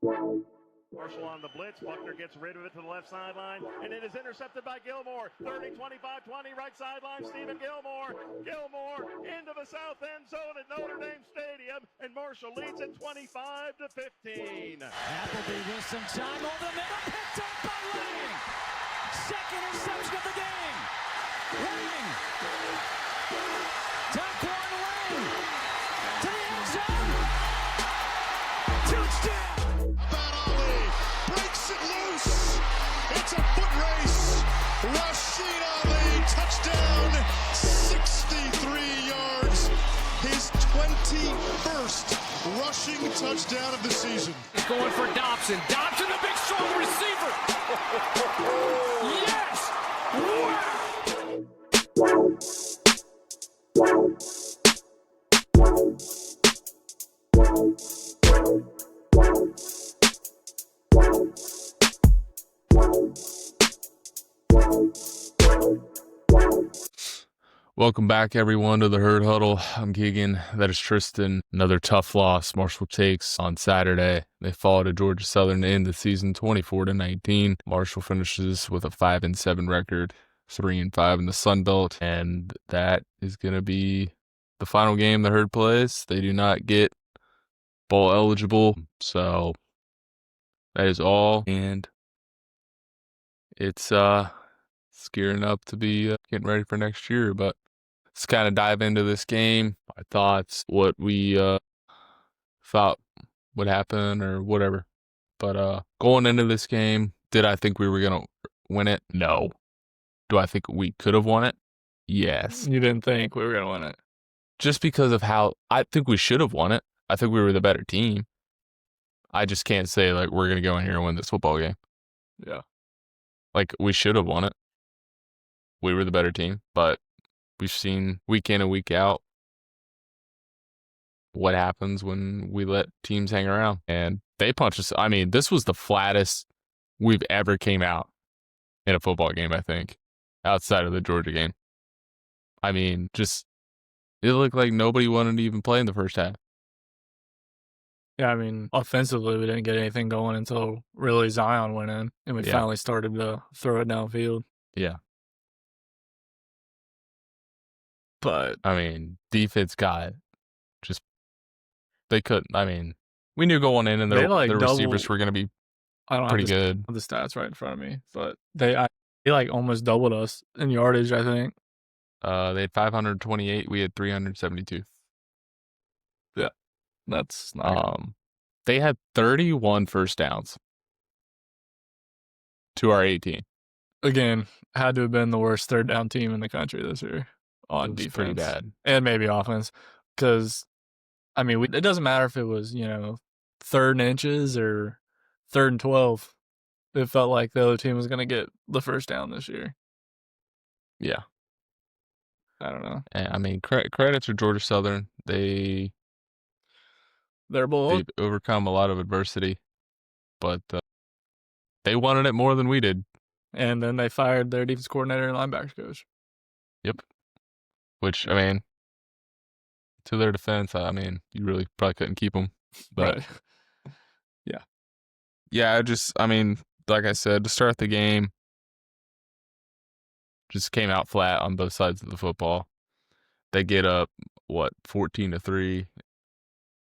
Marshall on the blitz. Buckner gets rid of it to the left sideline, and it is intercepted by Gilmore. 30, 25, 20, right sideline. Stephen Gilmore. Gilmore into the south end zone at Notre Dame Stadium, and Marshall leads it 25-15. Appleby with some time over the middle, picked up by Lang. Second interception of the game. Lang. Taquan Lang to the end zone. Touchdown. Breaks it loose. It's a foot race. Rashid Ali, touchdown, 63 yards. His 21st rushing touchdown of the season. He's going for Dobson. Dobson, the big strong receiver. Yes! Welcome back, everyone, to the Herd Huddle. I'm Keegan. That is Trystan. Another tough loss Marshall takes on Saturday. They fall to Georgia Southern to end the season 24-19. Marshall finishes with a 5-7 record, 3-5 in the Sun Belt, and that is going to be the final game the Herd plays. They do not get bowl eligible, so that is all, and it's gearing up to be getting ready for next year. But let's kind of dive into this game, my thoughts, what we thought would happen or whatever. But going into this game, did I think we were going to win it? No. Do I think we could have won it? Yes. You didn't think we were going to win it? Just because of how I think we should have won it. I think we were the better team. I just can't say, like, we're going to go in here and win this football game. Yeah. Like, we should have won it. We were the better team, but we've seen week in and week out what happens when we let teams hang around. And they punched us. I mean, this was the flattest we've ever came out in a football game, I think, outside of the Georgia game. I mean, just, it looked like nobody wanted to even play in the first half. Yeah, I mean, offensively, we didn't get anything going until really Zion went in, and we finally started to throw it downfield. Yeah. But, I mean, defense got just, they couldn't. I mean, we knew going in and their receivers were going to be pretty good. I don't have the stats right in front of me, but they like almost doubled us in yardage, I think. They had 528. We had 372. Yeah, that's not They had 31 first downs to our 18. Again, had to have been the worst third down team in the country this year on defense. Pretty bad. And maybe offense. Because, I mean, it doesn't matter if it was, 3rd and inches or 3rd and 12. It felt like the other team was going to get the first down this year. Yeah. I don't know. I mean, credit to Georgia Southern. They're bold. They've overcome a lot of adversity, but they wanted it more than we did. And then they fired their defense coordinator and linebackers coach. Yep. Which, I mean, to their defense, I mean, you really probably couldn't keep them. But, right. Yeah. Yeah, I mean, like I said, to start the game, just came out flat on both sides of the football. They get up, 14-3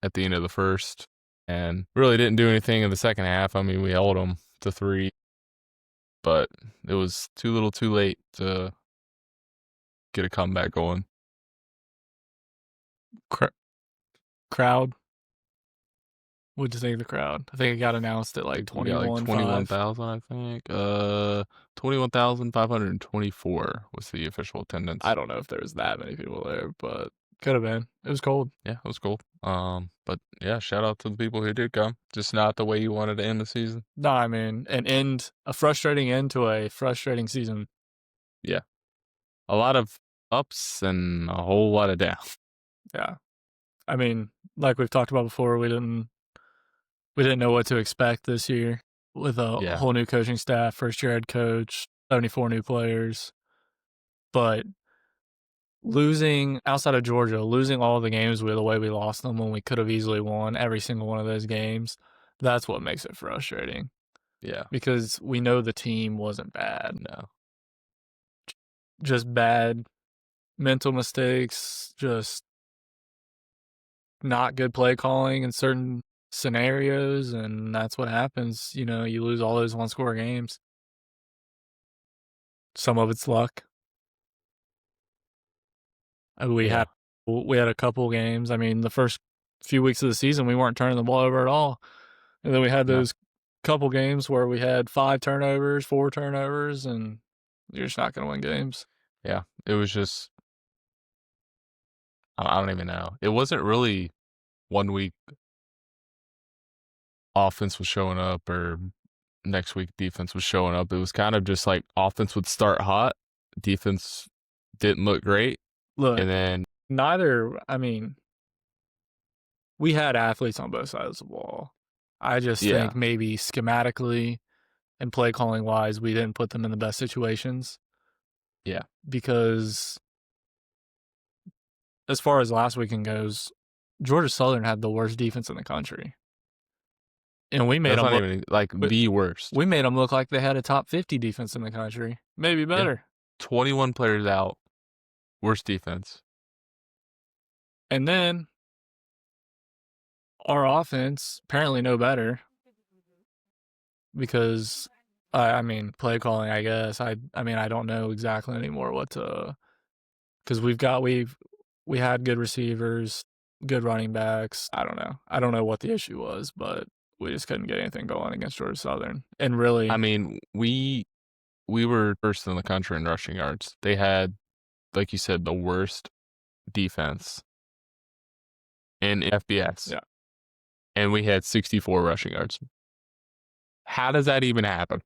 at the end of the first, and really didn't do anything in the second half. I mean, we held them to 3, but it was too little too late to get a comeback going. Crowd. What'd you think of the crowd? I think it got announced at like 21,000, I think. 21,524 was the official attendance. I don't know if there was that many people there, but could have been. It was cold. Yeah, it was cold. But yeah, shout out to the people who did come. Just not the way you wanted to end the season. No, I mean, a frustrating end to a frustrating season. Yeah. A lot of ups and a whole lot of downs. Yeah. I mean, like we've talked about before, we didn't know what to expect this year with a whole new coaching staff, first year head coach, 74 new players. But losing outside of Georgia, losing all the games the way we lost them when we could have easily won every single one of those games, That's what makes it frustrating. Yeah. Because we know the team wasn't bad. No. Just bad mental mistakes, just not good play calling in certain scenarios, and that's what happens. You know, you lose all those one-score games. Some of it's luck. We had a couple games. I mean, the first few weeks of the season, we weren't turning the ball over at all. And then we had those couple games where we had 5 turnovers, 4 turnovers, and you're just not going to win games. Yeah, it was just, I don't even know. It wasn't really 1 week offense was showing up or next week defense was showing up. It was kind of just like offense would start hot, defense didn't look great. Look, and then we had athletes on both sides of the ball. I just think maybe schematically and play calling wise, we didn't put them in the best situations. Yeah. Because as far as last weekend goes, Georgia Southern had the worst defense in the country. And we made them look the worst. We made them look like they had a top 50 defense in the country. Maybe better. 21 players out. Worst defense. And then our offense apparently no better because play calling, I guess. I don't know exactly anymore what to, because we had good receivers, good running backs. I don't know. I don't know what the issue was, but we just couldn't get anything going against Georgia Southern. And really, we were first in the country in rushing yards. They had, like you said, the worst defense in FBS. Yeah. And we had 64 rushing yards. How does that even happen?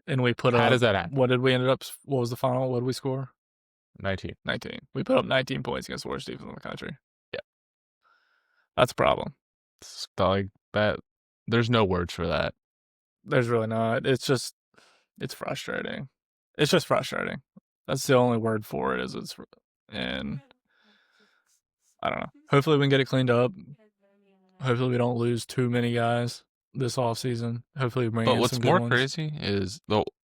And we put up. How does that happen? What did we end up? What was the final? What did we score? 19. We put up 19 points against the worst defense in the country. Yeah. That's a problem. It's like that. There's no words for that. There's really not. It's frustrating. It's just frustrating. That's the only word for it. And I don't know. Hopefully we can get it cleaned up. Hopefully we don't lose too many guys this offseason. Hopefully we bring in some good ones.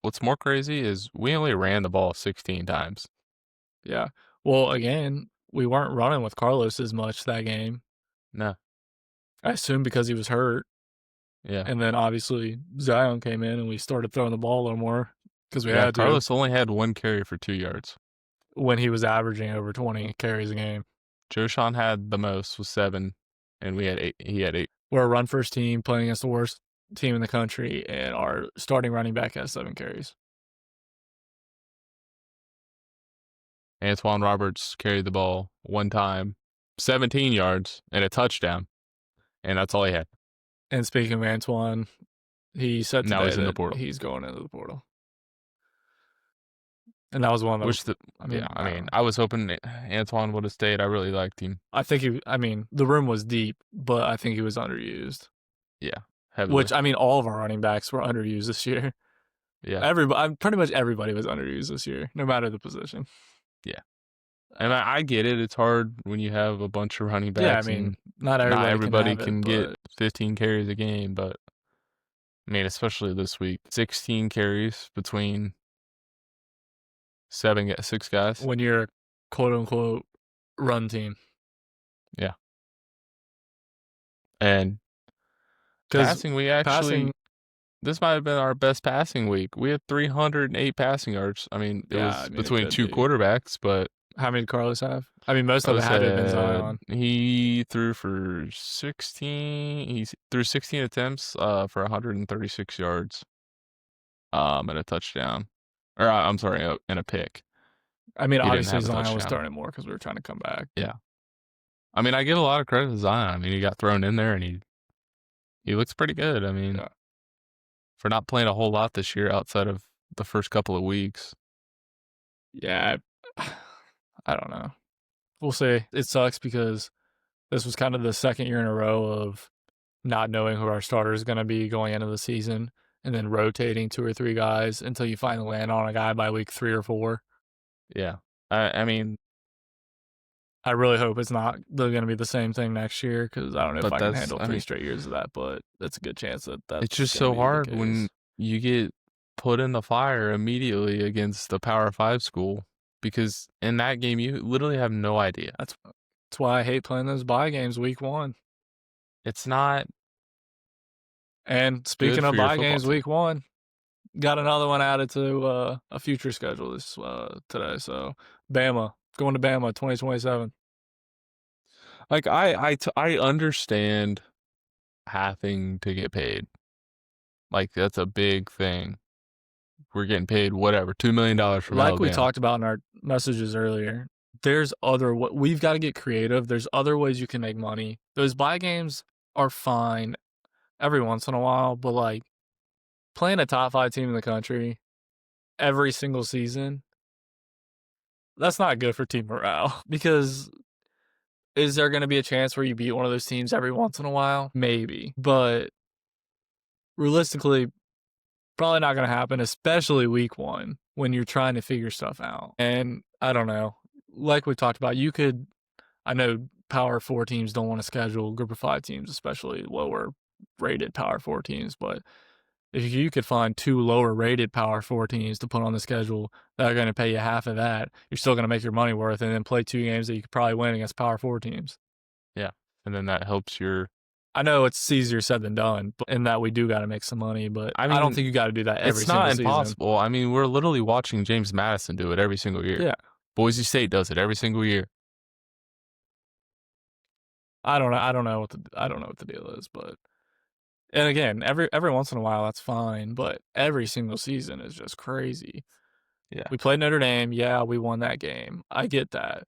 What's more crazy is we only ran the ball 16 times. Yeah. Well, again, we weren't running with Carlos as much that game. No. I assume because he was hurt. Yeah. And then obviously Zion came in and we started throwing the ball a little more because we had to. Carlos only had 1 carry for 2 yards. When he was averaging over 20 carries a game. Joshawn had the most with 7, and we had 8. He had 8. We're a run-first team playing against the worst team in the country, and our starting running back has 7 carries. Antoine Roberts carried the ball 1 time, 17 yards, and a touchdown, and that's all he had. And speaking of Antoine, he said today he's in the portal. He's going into the portal. And that was one of the. I was hoping Antoine would have stayed. I really liked him. I think the room was deep, but I think he was underused. Yeah. Heavily. Which, all of our running backs were underused this year. Yeah. Pretty much everybody was underused this year, no matter the position. Yeah. And I get it. It's hard when you have a bunch of running backs. Yeah, not everybody can get 15 carries a game, but especially this week, 16 carries between 6 guys. When you're a quote unquote run team. Yeah. And passing, this might have been our best passing week. We had 308 passing yards. It was between 2 quarterbacks, but. How many did Carlos have? Most of it had to have been Zion. He threw for 16. He threw 16 attempts for 136 yards and a touchdown. Or, I'm sorry, and a pick. Obviously Zion was starting more because we were trying to come back. Yeah. I give a lot of credit to Zion. He got thrown in there, and he looks pretty good. For not playing a whole lot this year outside of the first couple of weeks. Yeah, I don't know. We'll see. It sucks because this was kind of the second year in a row of not knowing who our starter is going to be going into the season and then rotating 2 or 3 guys until you finally land on a guy by week 3 or 4. Yeah. I really hope it's not going to be the same thing next year because I don't know if I can handle 3 straight years of that, but it's a good chance that that's it's just so hard when you get put in the fire immediately against the Power 5 school because in that game you literally have no idea. That's why I hate playing those bye games week 1. It's not. And speaking of bye games week 1, got another one added to a future schedule this today. So Bama, going to Bama 2027. Like I understand having to get paid. Like that's a big thing. We're getting paid whatever, $2 million from like Alabama. We talked about in our messages earlier. There's we've got to get creative. There's other ways you can make money. Those bye games are fine every once in a while, but like playing a top 5 team in the country every single season, that's not good for team morale. Because is there going to be a chance where you beat one of those teams every once in a while? Maybe. But realistically, probably not going to happen, especially week 1 when you're trying to figure stuff out. And I don't know. Like we talked about, I know Power 4 teams don't want to schedule Group of 5 teams, especially lower rated Power 4 teams, but if you could find 2 lower rated Power 4 teams to put on the schedule that are going to pay you half of that, you're still going to make your money worth and then play 2 games that you could probably win against Power 4 teams. Yeah. And then that helps I know it's easier said than done, in that we do got to make some money, but I don't think you got to do that every single season. It's not impossible. I mean, we're literally watching James Madison do it every single year. Yeah. Boise State does it every single year. I don't know what the deal is, but and again, every once in a while that's fine, but every single season is just crazy. Yeah. We played Notre Dame, yeah, we won that game. I get that.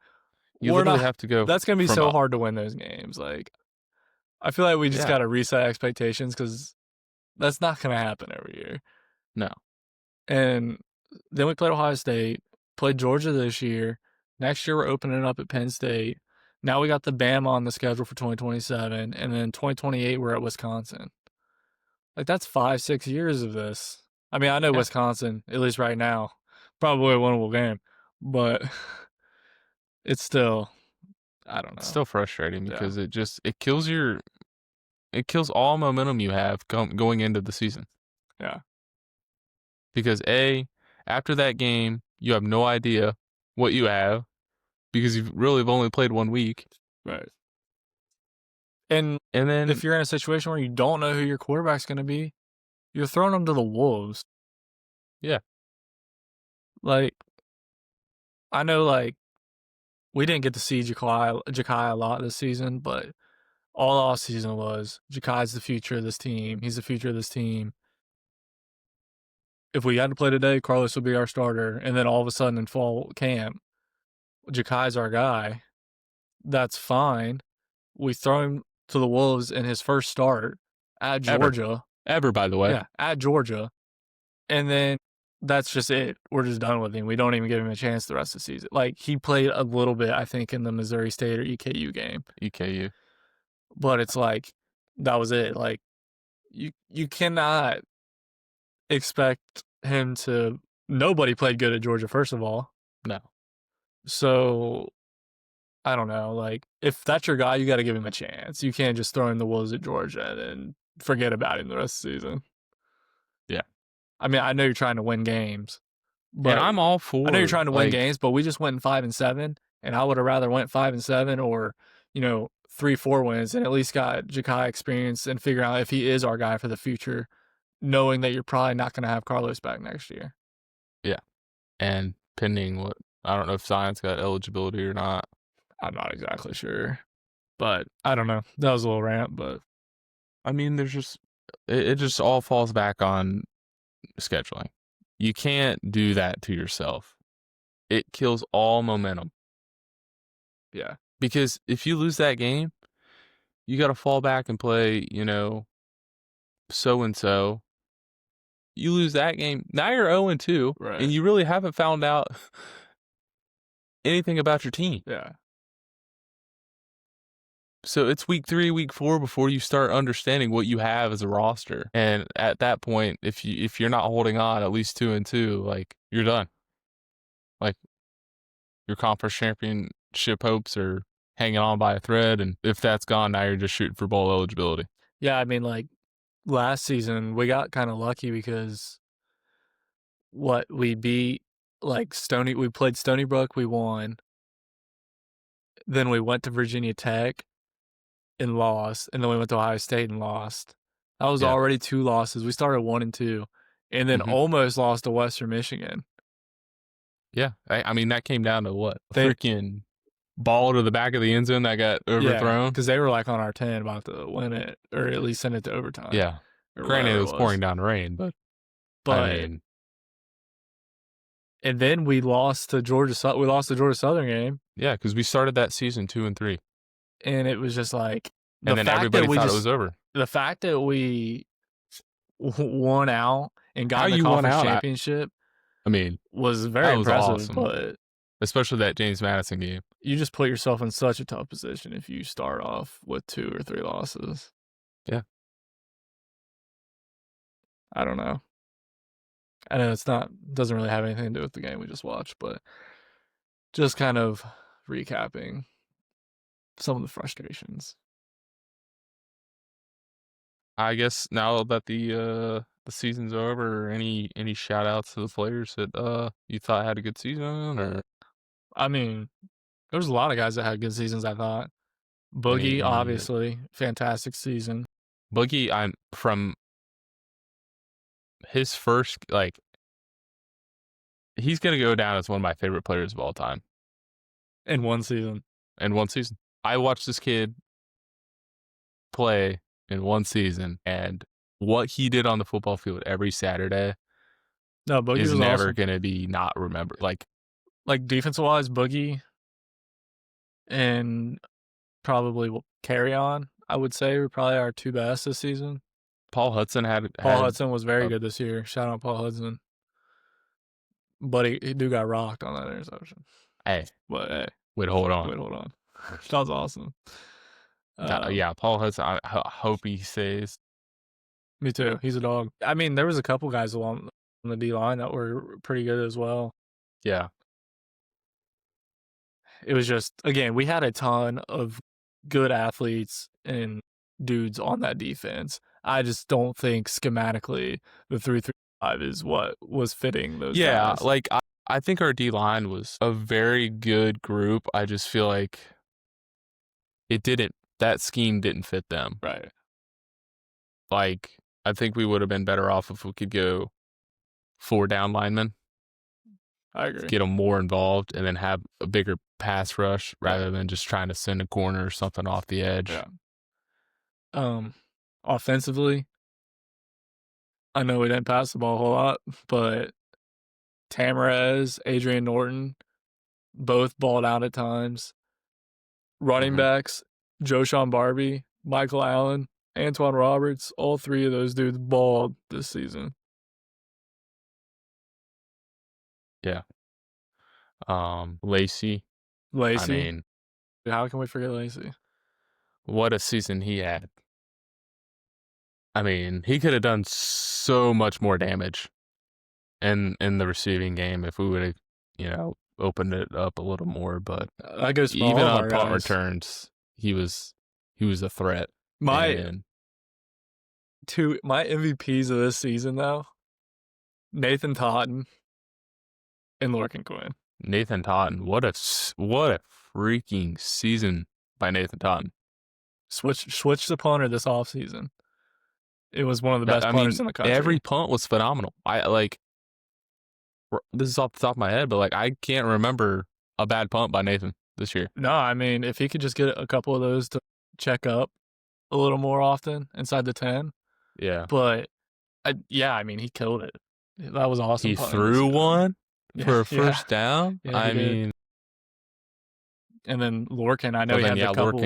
You literally have to go. That's going to be so hard to win those games. Like I feel like we just got to reset expectations cuz that's not going to happen every year. No. And then we played Ohio State, played Georgia this year. Next year we're opening up at Penn State. Now we got the Bama on the schedule for 2027, and then 2028 we're at Wisconsin. Like that's 5-6 years of this. I mean, I know Wisconsin, at least right now, probably a winnable game, but it's still, I don't know. It's still frustrating because it kills all momentum you have going into the season. Yeah. Because after that game, you have no idea what you have because you've really only played 1 week. Right. And then if you're in a situation where you don't know who your quarterback's going to be, you're throwing them to the wolves. Yeah. Like, I know, like, we didn't get to see Ja'Kai a lot this season, but all offseason was Ja'Kai's the future of this team. He's the future of this team. If we had to play today, Carlos would be our starter. And then all of a sudden in fall camp, Ja'Kai's our guy. That's fine. We throw him to the wolves in his first start at Georgia. Ever, by the way. Yeah, at Georgia. And then that's just it. We're just done with him. We don't even give him a chance the rest of the season. Like, he played a little bit, I think, in the Missouri State or EKU game. EKU. But it's like, that was it. Like, you cannot expect him to... Nobody played good at Georgia, first of all. No. So, I don't know. Like, if that's your guy, you got to give him a chance. You can't just throw in the wolves at Georgia and then forget about him the rest of the season. Yeah. I mean, I know you're trying to win games. But and I'm all for... I know you're trying to win games, but we just went 5-7, and I would have rather went 5-7 or, 3-4 wins and at least got Ja'Kai experience and figure out if he is our guy for the future, knowing that you're probably not going to have Carlos back next year. Yeah. And pending I don't know if Zion's got eligibility or not. I'm not exactly sure. But I don't know. That was a little rant, but I mean, there's just it just all falls back on scheduling. You can't do that to yourself. It kills all momentum. Yeah. Because if you lose that game, you got to fall back and play, so-and-so. You lose that game. Now you're 0-2, right. And you really haven't found out anything about your team. Yeah. So it's week 3, week 4 before you start understanding what you have as a roster. And at that point, if you're not holding on at least 2-2, like, you're done. Like, your conference champion championship hopes are hanging on by a thread, and if that's gone, now you're just shooting for bowl eligibility. Yeah, I mean, like, last season, we got kind of lucky because we beat, like, we played Stony Brook, we won. Then we went to Virginia Tech and lost, and then we went to Ohio State and lost. That was already 2 losses. We started 1-2, and then almost lost to Western Michigan. Yeah, I mean, that came down to what? Freaking ball to the back of the end zone that got overthrown? Because they were, like, on our 10 about to win it, or at least send it to overtime. Yeah. Granted, it was pouring down rain, but I mean... And then we lost to Georgia Southern game. Yeah, because we started that season 2-3. And it was just like... And then everybody thought it was over. The fact that we won out and got the conference championship... I mean... was very impressive, awesome. But... especially that James Madison game. You just put yourself in such a tough position if you start off with 2 or 3 losses. Yeah. I don't know. I know doesn't really have anything to do with the game we just watched, but just kind of recapping some of the frustrations. I guess now that the season's over, any shout outs to the players that you thought had a good season? Or I mean, there was a lot of guys that had good seasons, I thought. Boogie, obviously, fantastic season. Boogie, I'm from his first, like, he's going to go down as one of my favorite players of all time. In one season. I watched this kid play in one season, and what he did on the football field every Saturday is never going to be not remembered. Like defensive-wise, Boogie and probably Carry On, I would say, were probably our 2 best this season. Paul Hudson Hudson was very good this year. Shout out Paul Hudson. But he do got rocked on that interception. Hey. Wait, hold on. That was awesome. Yeah, Paul Hudson, I hope he stays. Me too. He's a dog. I mean, there was a couple guys along the D-line that were pretty good as well. Yeah. It was just, again, we had a ton of good athletes and dudes on that defense. I just don't think schematically the 3-3-5 is what was fitting those guys. Yeah, like I think our D-line was a very good group. I just feel like that scheme didn't fit them. Right. Like, I think we would have been better off if we could go 4 down linemen. I agree. Get them more involved and then have a bigger pass rush rather than just trying to send a corner or something off the edge. Yeah. Offensively, I know we didn't pass the ball a whole lot, but Tamarez, Adrian Norton, both balled out at times. Running backs, Joshawn Barbie, Michael Allen, Antoine Roberts, all 3 of those dudes balled this season. Yeah. Lacey. I mean, how can we forget Lacey? What a season he had. I mean, he could have done so much more damage in the receiving game if we would have, opened it up a little more. But that goes for even on punt returns, he was a threat. My MVPs of this season, though, Nathan Totten and Lorcan Quinn. Nathan Totten, what a freaking season by Nathan Totten. Switch the punter this offseason. It was one of the best punters in the country. Every punt was phenomenal. This is off the top of my head, but I can't remember a bad punt by Nathan this year. No, I mean, if he could just get a couple of those to check up a little more often inside the 10. Yeah. But, I mean, he killed it. That was awesome. He threw one for a first down? Yeah, I mean. And then Lorcan, I know he had a couple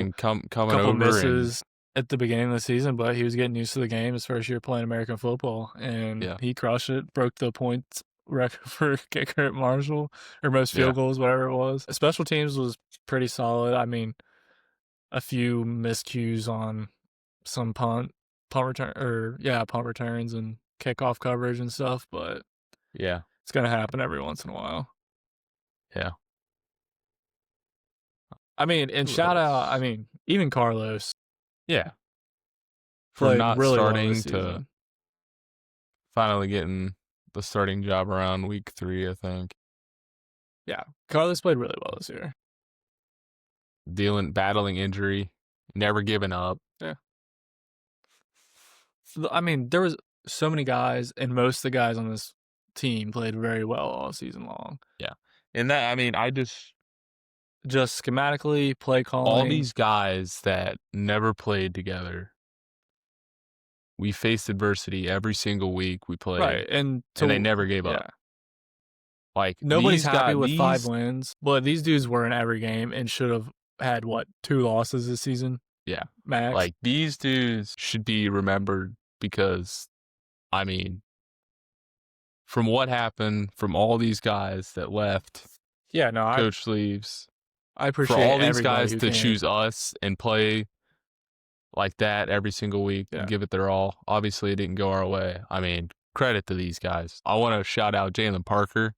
over misses at the beginning of the season, but he was getting used to the game his first year playing American football, and he crushed it, broke the points record for kicker at Marshall, or most field goals, whatever it was. Special teams was pretty solid. I mean, a few miscues on some punt returns and kickoff coverage and stuff, but it's going to happen every once in a while. Yeah. I mean, and shout out, even Carlos. Yeah. From Played not really well starting this to season. finally getting the starting job around week 3, I think. Yeah, Carlos played really well this year. Battling injury, never giving up. Yeah. I mean, there was so many guys, and most of the guys on this team played very well all season long. Yeah. And that, I mean, just schematically, play calling. All these guys that never played together, we faced adversity every single week we played. Right, and they never gave up. Like, nobody's happy with 5 wins, but these dudes were in every game and should have had, 2 losses this season? Yeah. Max? Like, these dudes should be remembered because, I mean, from what happened, from all these guys that left, coach leaves. I appreciate for all these guys who to came. choose us and play like that every single week and give it their all. Obviously, it didn't go our way. I mean, credit to these guys. I want to shout out Jalen Parker.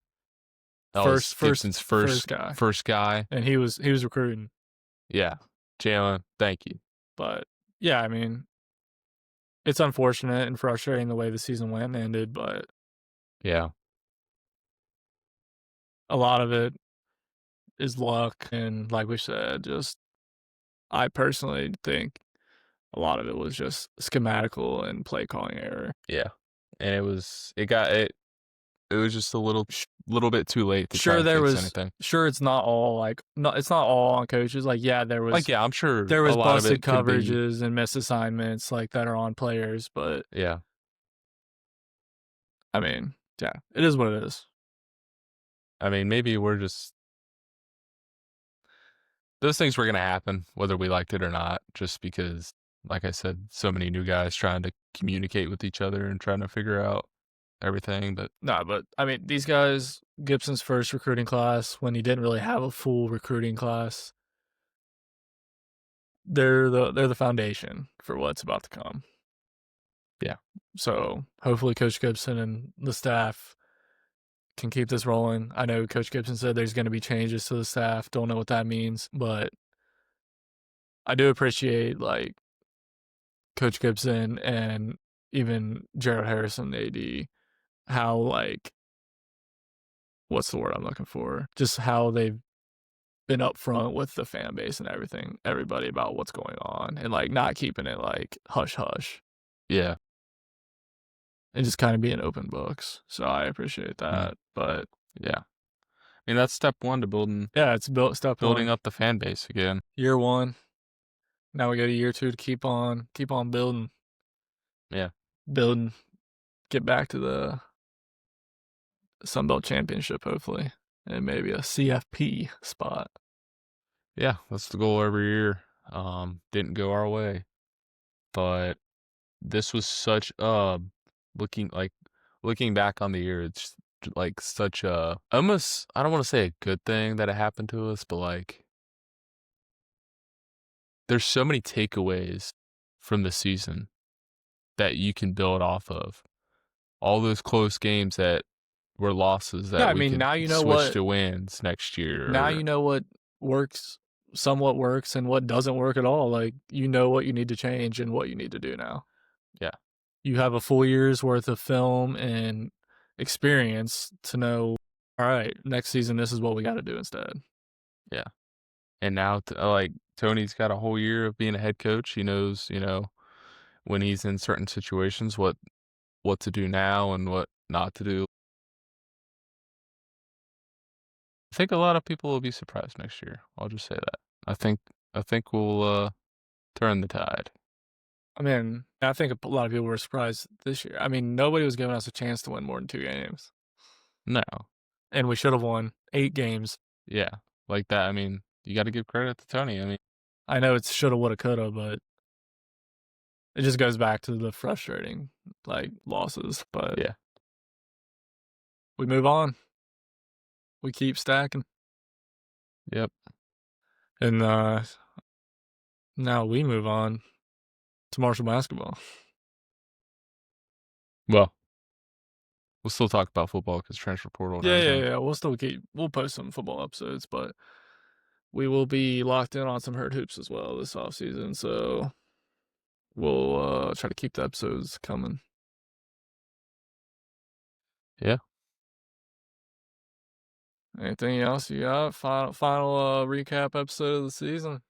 That was Gibson's first guy. And he was recruiting. Yeah. Jalen, thank you. But, yeah, I mean, it's unfortunate and frustrating the way the season went and ended, but yeah, a lot of it is luck. And like we said, I personally think a lot of it was just schematical and play calling error. Yeah. And it was just a little bit too late to sure try to fix anything. Sure, it's not all it's not all on coaches. There was I'm sure there was a lot busted of it coverages and missed assignments that are on players, but yeah. I mean, yeah, it is what it is. I mean, maybe those things were going to happen whether we liked it or not, just because, like I said, so many new guys trying to communicate with each other and trying to figure out everything. But I mean, these guys, Gibson's first recruiting class, when he didn't really have a full recruiting class, they're the foundation for what's about to come. Yeah. So hopefully Coach Gibson and the staff can keep this rolling. I know Coach Gibson said there's going to be changes to the staff. Don't know what that means, but I do appreciate Coach Gibson and even Gerald Harrison, AD, how what's the word I'm looking for? Just how they've been upfront with the fan base and everybody about what's going on, and not keeping it hush hush. Yeah. And just kind of being open books. So I appreciate that. But yeah. I mean, that's step 1 to building. Yeah, it's building up the fan base again. Year 1. Now we go to year 2 to keep on building. Yeah. Building. Get back to the Sunbelt Championship, hopefully. And maybe a CFP spot. Yeah, that's the goal every year. Didn't go our way. But this was such looking back on the year, it's such a almost, I don't want to say a good thing that it happened to us, but there's so many takeaways from the season that you can build off of. All those close games that were losses that we can now you know switch to wins next year. Now you know what somewhat works and what doesn't work at all. You know what you need to change and what you need to do now. Yeah. You have a full year's worth of film and experience to know, all right, next season, this is what we got to do instead. Yeah. And now, Tony's got a whole year of being a head coach. He knows, when he's in certain situations, what to do now and what not to do. I think a lot of people will be surprised next year. I'll just say that. I think we'll turn the tide. I mean, I think a lot of people were surprised this year. I mean, nobody was giving us a chance to win more than 2 games. No. And we should have won 8 games. Yeah, like that. I mean, you got to give credit to Tony. I mean, I know it's shoulda, woulda, coulda, but it just goes back to the frustrating, losses. But yeah, we move on. We keep stacking. Yep. And now we move on to Marshall basketball. Well, we'll still talk about football because transfer portal. Yeah. We'll post some football episodes, but we will be locked in on some Herd Hoops as well this offseason, so we'll try to keep the episodes coming. Yeah. Anything else you got? Final recap episode of the season?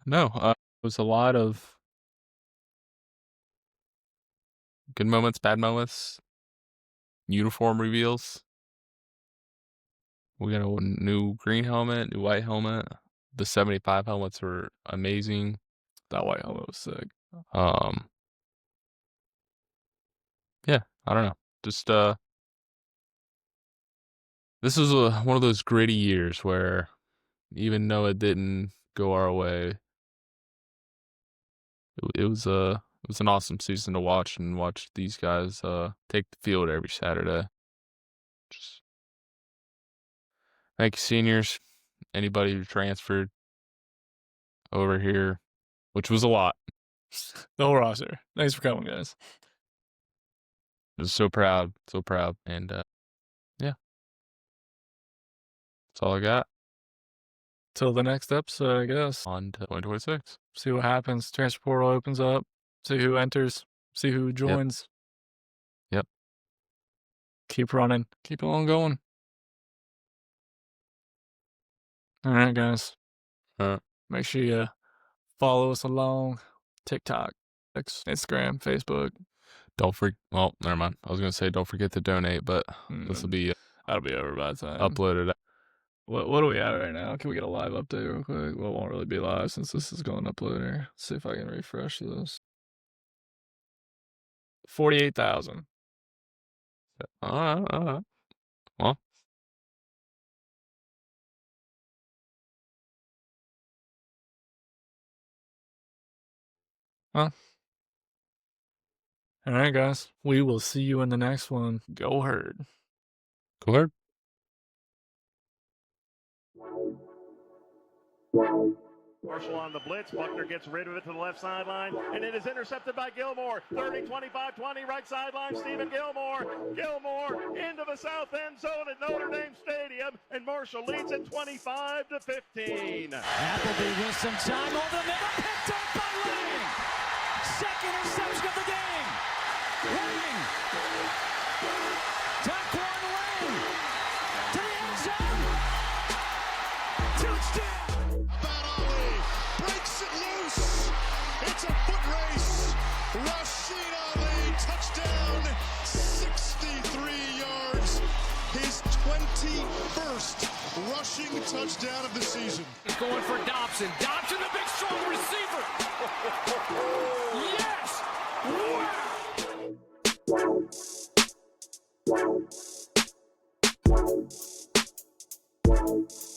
No, it was a lot of good moments, bad moments, uniform reveals. We got a new green helmet, new white helmet. The 75 helmets were amazing. That white helmet was sick. Yeah, I don't know. Just this was one of those gritty years where even though it didn't go our way, it was an awesome season to watch and watch these guys take the field every Saturday. Just thank you, seniors. Anybody who transferred over here, which was a lot. The whole roster. Thanks for coming, guys. Just so proud, and yeah, that's all I got. Till the next episode, I guess. On to 2026. See what happens. Transfer portal opens up. See who enters. See who joins. Yep. Keep running. Keep on going. All right, guys. Make sure you follow us along TikTok, Instagram, Facebook. Well, never mind. I was going to say don't forget to donate, but this will be... That'll be over by the time. Uploaded. What are we at right now? Can we get a live update real quick? Well, it won't really be live since this is going to upload here. Let's see if I can refresh this. 48,000. All right. Well. Huh? All right, guys. We will see you in the next one. Go Herd. Go Herd. Marshall on the blitz. Buckner gets rid of it to the left sideline, and it is intercepted by Gilmore. 30, 25, 20, right sideline. Stephen Gilmore. Gilmore into the south end zone at Notre Dame Stadium, and Marshall leads it 25-15. Appleby with some time over the middle, picked up by Lang. Second interception of the game. Lang. Taquan Lang to the end zone. Touchdown. Breaks it loose. It's a foot race. Rashid Ali, touchdown, 63 yards. His 21st rushing touchdown of the season. He's going for Dobson. Dobson, the big strong receiver. Yes! Wow!